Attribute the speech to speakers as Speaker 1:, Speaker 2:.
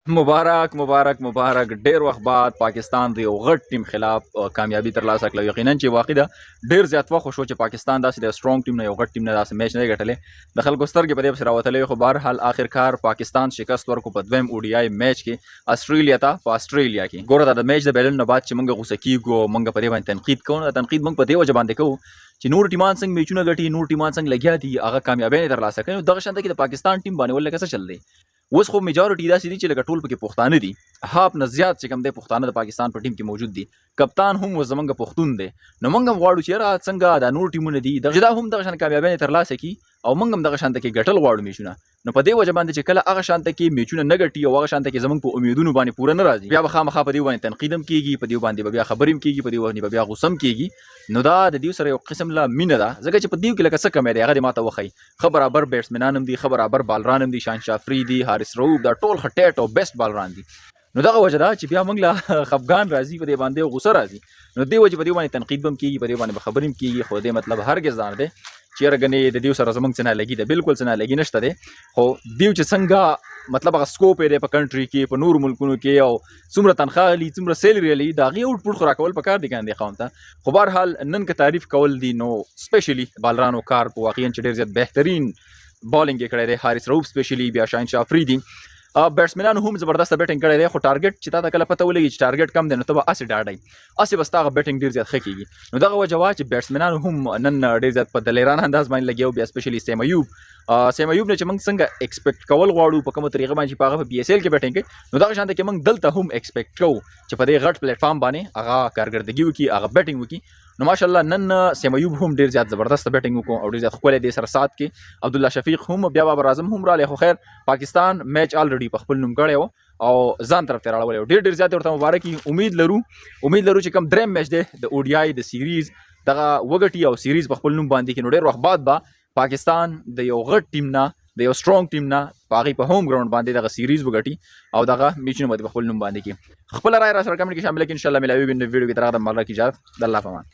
Speaker 1: مبارک مبارک مبارک. ډیر وخت بعد پاکستان د یو غټ ټیم خلاف کامیابی ترلاسه کړه. یقینا چې واقع ده ډیر زیات وخت شو چې پاکستان داسې د سترونګ ټیم نه یو غټ ټیم نه داسې میچ نه ګټلې. د خلکو سترګې په دې پسې راوتلې، خو بهرحال آخرکار پاکستان شکست ورکو په دویم اوډیای میچ کې استرالیا ته په استرالیا کې. ګوره د میچ د بیلل نه بعد چې موږ غوسه کیږو، موږ په دې باندې تنقید کوو. دا تنقید موږ په دې وجه باندې کوو چې نور ټیمان څنګه میچونه ګټي، نور ټیمان څنګه لګیا دي، هغه کامیابی ترلاسه کوي. دغه شان کې د پاکستان ټیم باندې ولکه څه چل دی. اوس خو میجورټي داسې دي چې لکه ټول پکې پښتانه دي، هاف نه زیات چې کوم دی پښتانه د پاکستان په ټیم کې موجود دي. کپتان هم زمونږ پښتون دی. نو موږ هم غواړو چې یاره څنګه دا نور ټیمونه دي دا هم دغه شان کامیابی ترلاسه کړي او موږ هم دغه شان کې ګټل غواړو میچونه. نو په دې وجه باندې چې کله هغه شان کې میچونه نه ګټي او هغه شان کې زمونږ په امیدونو باندې پوره نه راځي، بیا به خامخا په دې باندې تنقید هم کیږي، په دې باندې بیا خبرې هم کیږي، په دې باندې بیا غوسه هم کیږي. نو دا د دې سره یو قسم لا مینه ده، ځکه چې په دې کې لکه څه کمې دی هغه ماته وخی. خبرابر بیټسمنان هم دي، خبرابر بالران هم دي، شانشاه افریدي، حارث رؤوف، دا ټول خټیټ او بیسټ بالران دي. نو دغه وجه ده چې بیا موږ له خفګان راځي، په دې باندې غوسه راځي. نو دې وجه په دې باندې تنقید هم کیږي، په دې باندې خبرې هم کیږي. خو دې مطلب هرګز دا نه دی چې یاره ګنې د دې سره زموږ څه نه لګي ده، بالکل څه نه لګي نشته دی. خو دیو چې څنګه مطلب هغه سکوپ یې دی په کنټري کې، په نورو ملکونو کې، او څومره تنخواه لي، څومره سیلري لي، د هغې اوټ پوټ خو راکول پکار دي که نه دې قوم ته. خو بهرحال نن که تعریف کول دي نو سپیشلي بالرانو کار په واقعا چې ډېر زیات بهترین بالینګ یې کړی دی. حارث رؤوف سپیشلي، بیا شاهنشاه افریدي، بیټسمنانو هم زبردسته بیټینګ کړی دی. خو ټارګټ چې تا ته کله پته ولګي چې ټارګټ کم دی نو ته به هسې ډاډی، هسې به ستا هغه بیټینګ ډېر زیات ښه کېږي. نو دغه وجه وه چې بیټسمنانو هم نن ډېر زیات په دلیرانه انداز باندې لګیا. بیا سپیشلي سیم ایوب نه چې موږ څنګه ایکسپیکټ کول غواړو په کومه طریقه باندې چې په هغه په پی ایس ایل کې بیټینګ کوي، نو دغه شانته کې موږ دلته هم ایکسپیکټ کوو چې په دې غټ پلیټفارم باندې هغه کارګردګي وکړي، هغه بیټینګ وکړي. نو ماشاءالله نن سیم ایوب هم ډېر زیات زبردست بیټینګ وکړو او ډېر زیات ښکلی دی سره سات کې. عبدالله شفیق هم، بیا بابر اعظم هم رالی. خو خیر پاکستان میچ الریډي په خپل نوم کړی و او ځان طرف ته راړولی و. ډېر ډېر زیات ورته مبارک وي. امید لرو چې کوم دریم میچ دی د اوډیای د سیریز دغه وګټي او سیریز په خپل نوم باندې کړي. نو ډېر وخت بعد به پاکستان د یو غټ ټیم نه، د یو سترونګ ټیم نه په هغې په هوم ګراوند باندې دغه سیریز وګټي او دغه میچونه به په خپل نوم باندې کړي. خپله رایه را سره کمنټ کې شامله کړئ. انشاءالله ملاویږو نو ویډیو کې تر هغه د مالک اجازت. د الله په امان.